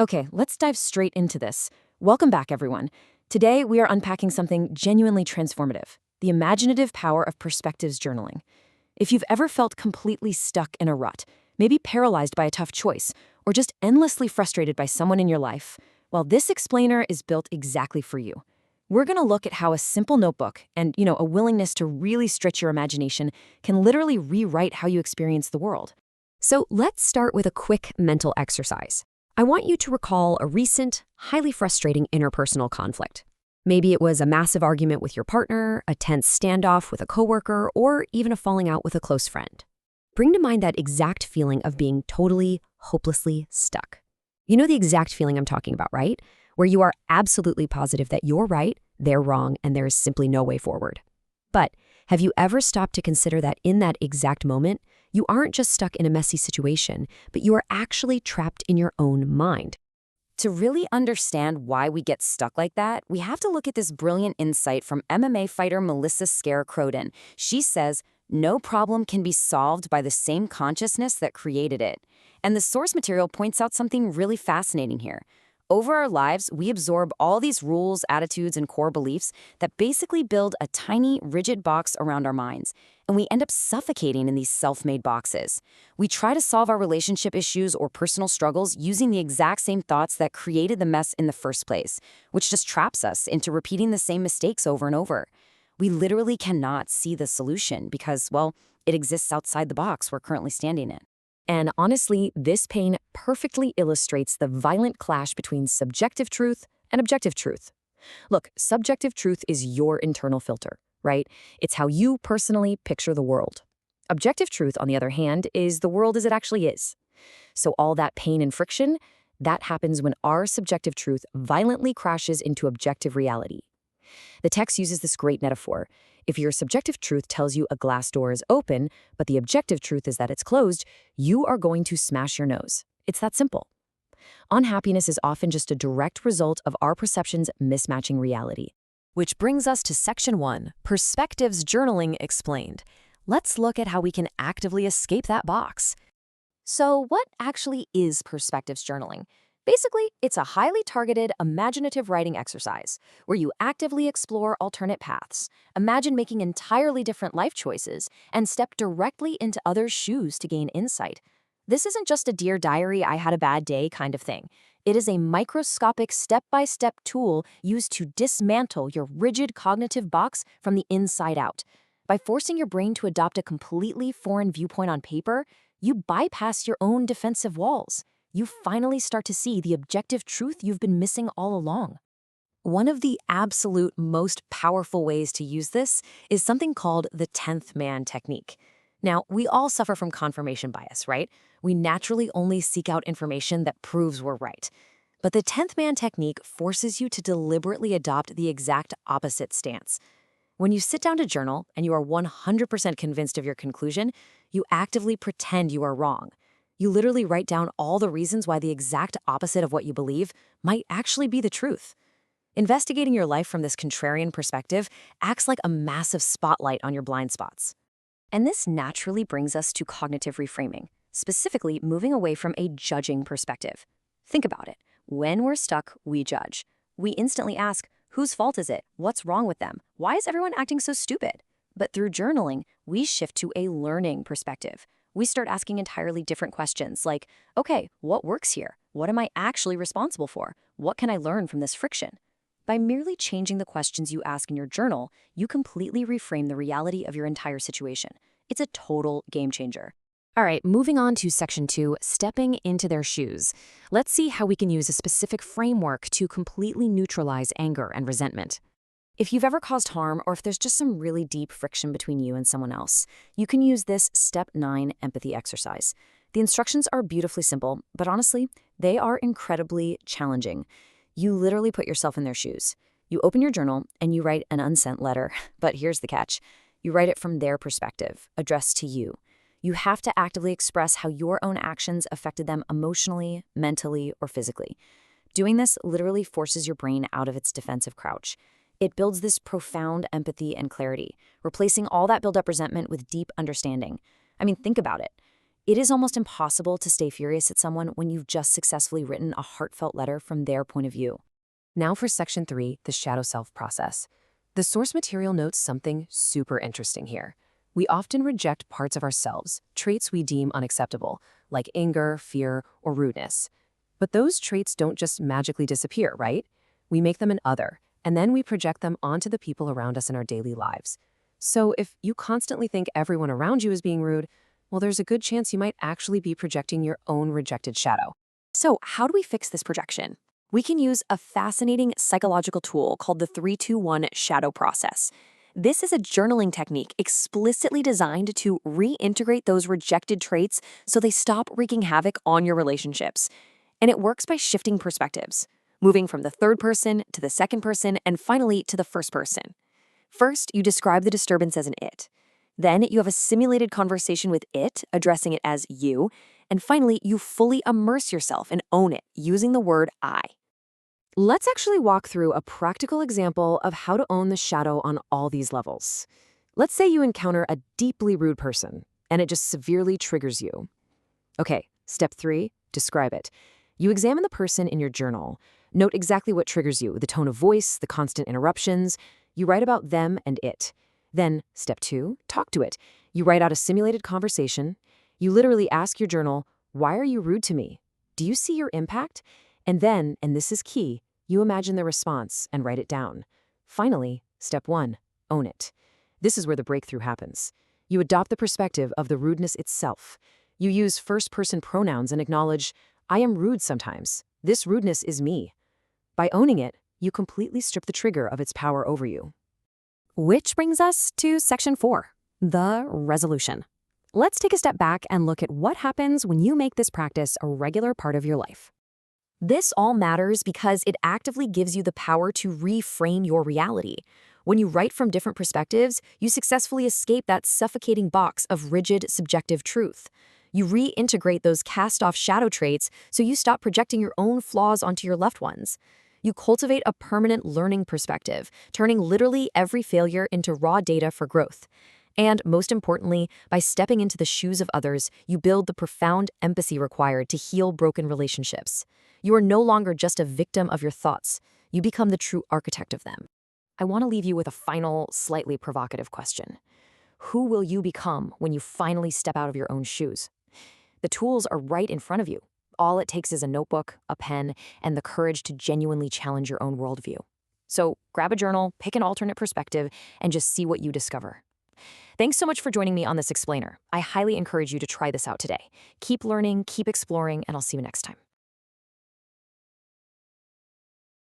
Okay, let's dive straight into this. Welcome back, everyone. Today, we are unpacking something genuinely transformative: the imaginative power of perspectives journaling. If you've ever felt completely stuck in a rut, maybe paralyzed by a tough choice, or just endlessly frustrated by someone in your life, well, this explainer is built exactly for you. We're going to look at how a simple notebook and, a willingness to really stretch your imagination can literally rewrite how you experience the world. So let's start with a quick mental exercise. I want you to recall a recent, highly frustrating interpersonal conflict. Maybe it was a massive argument with your partner, a tense standoff with a coworker, or even a falling out with a close friend. Bring to mind that exact feeling of being totally, hopelessly stuck. You know the exact feeling I'm talking about, right? Where you are absolutely positive that you're right, they're wrong, and there is simply no way forward. But have you ever stopped to consider that in that exact moment, you aren't just stuck in a messy situation, but you are actually trapped in your own mind? To really understand why we get stuck like that, we have to look at this brilliant insight from MMA fighter Melissa Scare Croden. She says, no problem can be solved by the same consciousness that created it. And the source material points out something really fascinating here. Over our lives, we absorb all these rules, attitudes, and core beliefs that basically build a tiny, rigid box around our minds, and we end up suffocating in these self-made boxes. We try to solve our relationship issues or personal struggles using the exact same thoughts that created the mess in the first place, which just traps us into repeating the same mistakes over and over. We literally cannot see the solution because, well, it exists outside the box we're currently standing in. And honestly, this pain perfectly illustrates the violent clash between subjective truth and objective truth. Look, subjective truth is your internal filter, right? It's how you personally picture the world. Objective truth, on the other hand, is the world as it actually is. So all that pain and friction, that happens when our subjective truth violently crashes into objective reality. The text uses this great metaphor. If your subjective truth tells you a glass door is open, but the objective truth is that it's closed, you are going to smash your nose. It's that simple. Unhappiness is often just a direct result of our perceptions mismatching reality. Which brings us to Section 1, Perspectives Journaling Explained. Let's look at how we can actively escape that box. So, what actually is perspectives journaling? Basically, it's a highly targeted, imaginative writing exercise where you actively explore alternate paths, imagine making entirely different life choices, and step directly into others' shoes to gain insight. This isn't just a Dear Diary, I had a bad day kind of thing. It is a microscopic step-by-step tool used to dismantle your rigid cognitive box from the inside out. By forcing your brain to adopt a completely foreign viewpoint on paper, you bypass your own defensive walls. You finally start to see the objective truth you've been missing all along. One of the absolute most powerful ways to use this is something called the 10th man technique. Now, we all suffer from confirmation bias, right? We naturally only seek out information that proves we're right. But the 10th man technique forces you to deliberately adopt the exact opposite stance. When you sit down to journal and you are 100% convinced of your conclusion, you actively pretend you are wrong. You literally write down all the reasons why the exact opposite of what you believe might actually be the truth. Investigating your life from this contrarian perspective acts like a massive spotlight on your blind spots. And this naturally brings us to cognitive reframing, specifically moving away from a judging perspective. Think about it. When we're stuck, we judge. We instantly ask, whose fault is it? What's wrong with them? Why is everyone acting so stupid? But through journaling, we shift to a learning perspective. We start asking entirely different questions like, okay, what works here? What am I actually responsible for? What can I learn from this friction? By merely changing the questions you ask in your journal, you completely reframe the reality of your entire situation. It's a total game changer. All right, moving on to Section 2, Stepping into Their Shoes. Let's see how we can use a specific framework to completely neutralize anger and resentment. If you've ever caused harm or if there's just some really deep friction between you and someone else, you can use this Step 9 empathy exercise. The instructions are beautifully simple, but honestly, they are incredibly challenging. You literally put yourself in their shoes. You open your journal and you write an unsent letter, but here's the catch. You write it from their perspective, addressed to you. You have to actively express how your own actions affected them emotionally, mentally, or physically. Doing this literally forces your brain out of its defensive crouch. It builds this profound empathy and clarity, replacing all that built-up resentment with deep understanding. I mean, think about it. It is almost impossible to stay furious at someone when you've just successfully written a heartfelt letter from their point of view. Now for Section 3, the shadow self process. The source material notes something super interesting here. We often reject parts of ourselves, traits we deem unacceptable, like anger, fear, or rudeness. But those traits don't just magically disappear, right? We make them an other, and then we project them onto the people around us in our daily lives. So if you constantly think everyone around you is being rude, well, there's a good chance you might actually be projecting your own rejected shadow. So, how do we fix this projection? We can use a fascinating psychological tool called the 3-2-1 shadow process. This is a journaling technique explicitly designed to reintegrate those rejected traits so they stop wreaking havoc on your relationships. And it works by shifting perspectives, moving from the third person to the second person and finally to the first person. First, you describe the disturbance as an it. Then you have a simulated conversation with it, addressing it as you. And finally, you fully immerse yourself and own it using the word I. Let's actually walk through a practical example of how to own the shadow on all these levels. Let's say you encounter a deeply rude person, and it just severely triggers you. Okay, step 3, describe it. You examine the person in your journal. Note exactly what triggers you, the tone of voice, the constant interruptions. You write about them and it. Then, step 2, talk to it. You write out a simulated conversation. You literally ask your journal, why are you rude to me? Do you see your impact? And then, and this is key, you imagine the response and write it down. Finally, step 1, own it. This is where the breakthrough happens. You adopt the perspective of the rudeness itself. You use first-person pronouns and acknowledge, I am rude sometimes. This rudeness is me. By owning it, you completely strip the trigger of its power over you. Which brings us to Section 4, the resolution. Let's take a step back and look at what happens when you make this practice a regular part of your life. This all matters because it actively gives you the power to reframe your reality. When you write from different perspectives, you successfully escape that suffocating box of rigid, subjective truth. You reintegrate those cast-off shadow traits so you stop projecting your own flaws onto your loved ones. You cultivate a permanent learning perspective, turning literally every failure into raw data for growth. And most importantly, by stepping into the shoes of others, you build the profound empathy required to heal broken relationships. You are no longer just a victim of your thoughts. You become the true architect of them. I want to leave you with a final, slightly provocative question. Who will you become when you finally step out of your own shoes? The tools are right in front of you. All it takes is a notebook, a pen, and the courage to genuinely challenge your own worldview. So grab a journal, pick an alternate perspective, and just see what you discover. Thanks so much for joining me on this explainer. I highly encourage you to try this out today. Keep learning, keep exploring, and I'll see you next time.